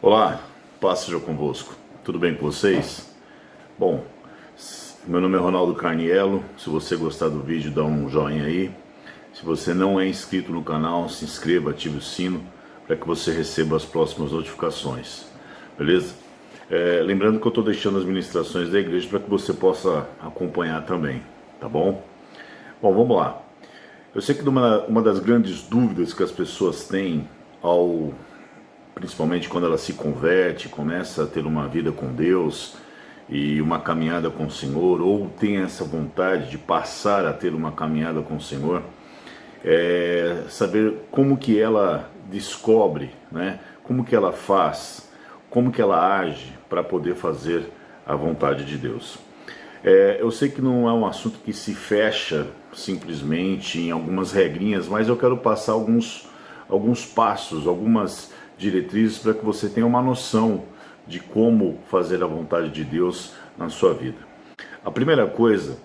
Olá, paz seja convosco. Tudo bem com vocês? Bom, meu nome é Ronaldo Carniello. Se você gostar do vídeo, dá um joinha aí. Se você não é inscrito no canal, se inscreva, ative o sino para que você receba as próximas notificações. Beleza? Lembrando que eu estou deixando as ministrações da igreja para que você possa acompanhar também, tá bom? Bom, vamos lá. Eu sei que uma das grandes dúvidas que as pessoas têm principalmente quando ela se converte, começa a ter uma vida com Deus e uma caminhada com o Senhor, ou tem essa vontade de passar a ter uma caminhada com o Senhor, saber como que ela descobre, né? Como que ela faz, como que ela age para poder fazer a vontade de Deus. Eu sei que não é um assunto que se fecha simplesmente em algumas regrinhas, mas eu quero passar alguns passos, algumas diretrizes para que você tenha uma noção de como fazer a vontade de Deus na sua vida. A primeira coisa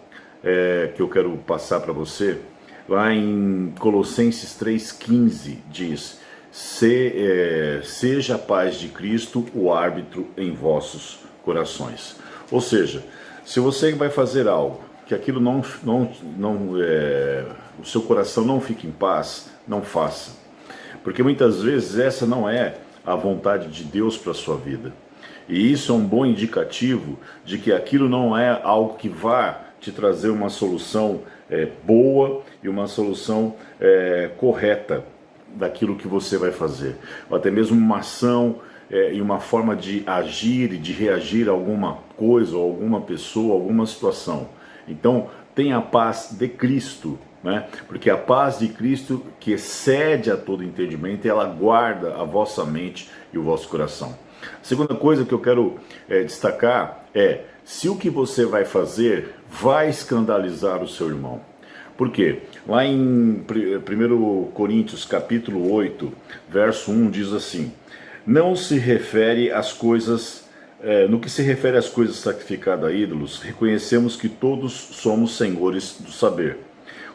que eu quero passar para você, lá em Colossenses 3,15, diz: seja a paz de Cristo o árbitro em vossos corações. Ou seja, se você vai fazer algo que aquilo o seu coração não fique em paz, não faça. Porque muitas vezes essa não é a vontade de Deus para a sua vida. E isso é um bom indicativo de que aquilo não é algo que vá te trazer uma solução boa e uma solução correta daquilo que você vai fazer. Ou até mesmo uma ação e uma forma de agir e de reagir a alguma coisa, ou alguma pessoa, alguma situação. Então, tenha a paz de Cristo, né? Porque a paz de Cristo, que excede a todo entendimento, ela guarda a vossa mente e o vosso coração. A segunda coisa que eu quero destacar é: se o que você vai fazer vai escandalizar o seu irmão. Por quê? Lá em 1 Coríntios capítulo 8, verso 1, diz assim: não se refere às coisas, no que se refere às coisas sacrificadas a ídolos, reconhecemos que todos somos senhores do saber.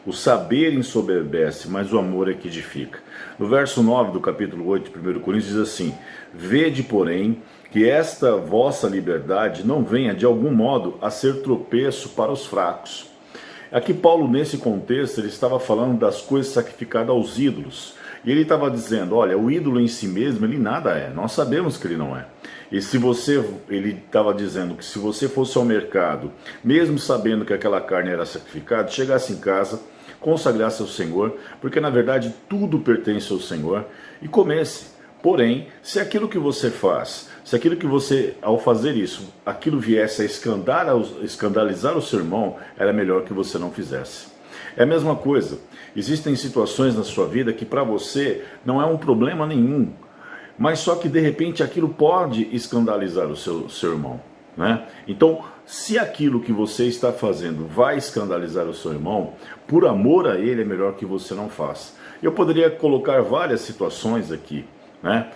O saber ensoberbece, mas o amor é que edifica. No verso 9 do capítulo 8 de 1 Coríntios diz assim: vede, porém, que esta vossa liberdade não venha de algum modo a ser tropeço para os fracos. Aqui Paulo, nesse contexto, ele estava falando das coisas sacrificadas aos ídolos. E ele estava dizendo: olha, o ídolo em si mesmo, ele nada é. Nós sabemos que ele não é. E ele estava dizendo que se você fosse ao mercado, mesmo sabendo que aquela carne era sacrificada, chegasse em casa, consagrasse ao Senhor, porque na verdade tudo pertence ao Senhor, e comesse. Porém, se aquilo que você faz, se aquilo que você, ao fazer isso, aquilo viesse a escandalizar o seu irmão, era melhor que você não fizesse. É a mesma coisa. Existem situações na sua vida que para você não é um problema nenhum, mas só que de repente aquilo pode escandalizar o seu irmão, né? Então, se aquilo que você está fazendo vai escandalizar o seu irmão, por amor a ele é melhor que você não faça. Eu poderia colocar várias situações aqui, né?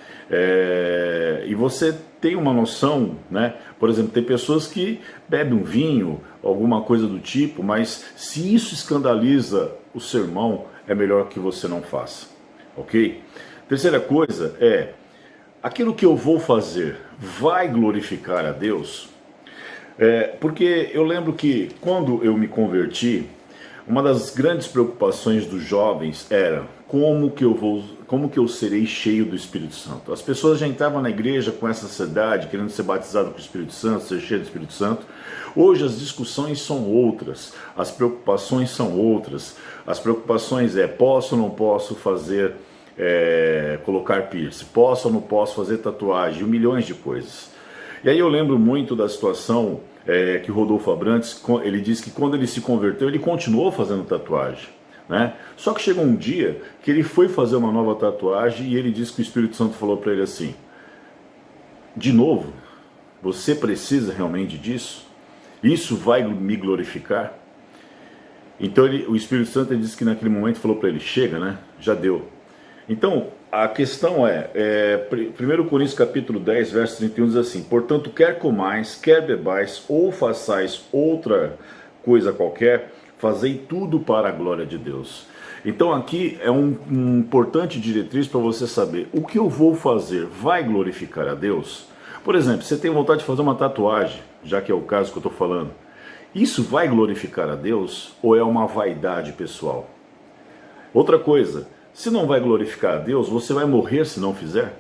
E você tem uma noção, né? Por exemplo, tem pessoas que bebem um vinho, alguma coisa do tipo, mas se isso escandaliza o seu irmão, é melhor que você não faça, ok? Terceira coisa é: aquilo que eu vou fazer vai glorificar a Deus? Porque eu lembro que quando eu me converti, uma das grandes preocupações dos jovens era como que eu serei cheio do Espírito Santo. As pessoas já entravam na igreja com essa ansiedade, querendo ser batizado com o Espírito Santo, ser cheio do Espírito Santo. Hoje as discussões são outras, as preocupações são outras. As preocupações posso ou não posso fazer, colocar piercing, posso ou não posso fazer tatuagem, milhões de coisas. E aí eu lembro muito da situação que Rodolfo Abrantes, ele disse que quando ele se converteu, ele continuou fazendo tatuagem, né? Só que chegou um dia que ele foi fazer uma nova tatuagem e ele disse que o Espírito Santo falou para ele assim: de novo, você precisa realmente disso? Isso vai me glorificar? Então o Espírito Santo disse que naquele momento falou para ele: chega, né? Já deu. Então, a questão 1 Coríntios capítulo 10, verso 31 diz assim: portanto, quer comais, quer bebais, ou façais outra coisa qualquer, fazei tudo para a glória de Deus. Então aqui é um importante diretriz para você saber o que eu vou fazer vai glorificar a Deus? Por exemplo, você tem vontade de fazer uma tatuagem, já que é o caso que eu estou falando. Isso vai glorificar a Deus ou é uma vaidade pessoal? Outra coisa, se não vai glorificar a Deus, você vai morrer se não fizer?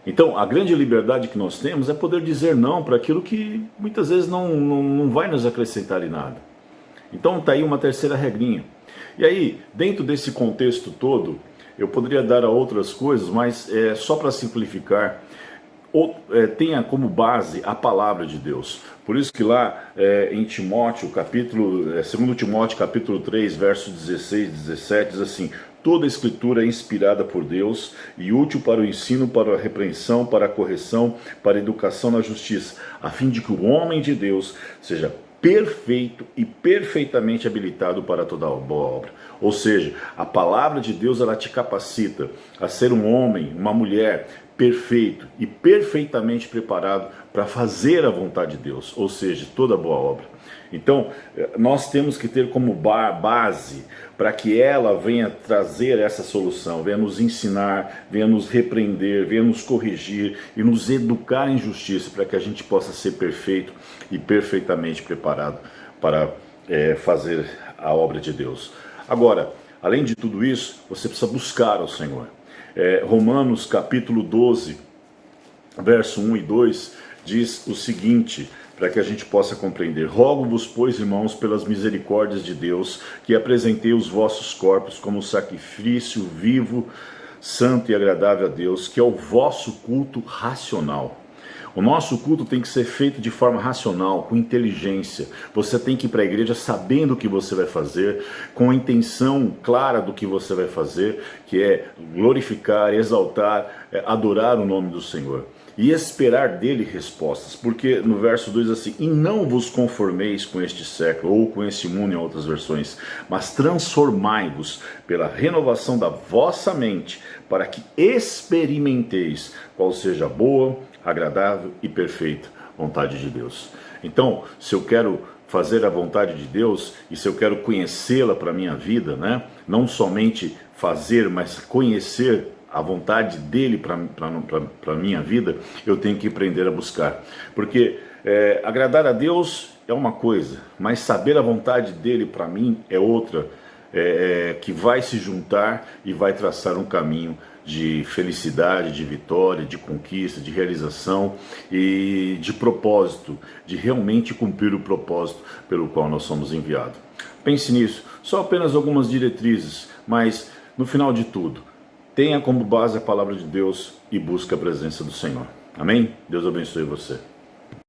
Então, a grande liberdade que nós temos é poder dizer não para aquilo que muitas vezes não vai nos acrescentar em nada. Então, está aí uma terceira regrinha. E aí, dentro desse contexto todo, eu poderia dar a outras coisas, mas só para simplificar, tenha como base a palavra de Deus. Por isso que lá em Timóteo, 2 Timóteo capítulo 3, verso 16 e 17, diz assim: toda a escritura é inspirada por Deus e útil para o ensino, para a repreensão, para a correção, para a educação na justiça, a fim de que o homem de Deus seja perfeito e perfeitamente habilitado para toda boa obra. Ou seja, a palavra de Deus, ela te capacita a ser um homem, uma mulher perfeito e perfeitamente preparado para fazer a vontade de Deus, ou seja, toda boa obra. Então, nós temos que ter como base para que ela venha trazer essa solução, venha nos ensinar, venha nos repreender, venha nos corrigir e nos educar em justiça, para que a gente possa ser perfeito e perfeitamente preparado para fazer a obra de Deus. Agora, além de tudo isso, você precisa buscar ao Senhor. Romanos capítulo 12, verso 1 e 2, diz o seguinte, para que a gente possa compreender: rogo-vos, pois, irmãos, pelas misericórdias de Deus, que apresentei os vossos corpos como sacrifício vivo, santo e agradável a Deus, que é o vosso culto racional. O nosso culto tem que ser feito de forma racional, com inteligência. Você tem que ir para a igreja sabendo o que você vai fazer, com a intenção clara do que você vai fazer, que é glorificar, exaltar, adorar o nome do Senhor. E esperar dele respostas, porque no verso 2 assim: e não vos conformeis com este século, ou com este mundo em outras versões, mas transformai-vos pela renovação da vossa mente, para que experimenteis qual seja a boa, agradável e perfeita vontade de Deus. Então, se eu quero fazer a vontade de Deus, e se eu quero conhecê-la para a minha vida, né? Não somente fazer, mas conhecer a vontade dele para a minha vida, eu tenho que aprender a buscar. Porque agradar a Deus é uma coisa, mas saber a vontade dele para mim é outra, que vai se juntar e vai traçar um caminho de felicidade, de vitória, de conquista, de realização e de propósito, de realmente cumprir o propósito pelo qual nós somos enviados. Pense nisso, só apenas algumas diretrizes, mas no final de tudo, tenha como base a palavra de Deus e busque a presença do Senhor. Amém? Deus abençoe você.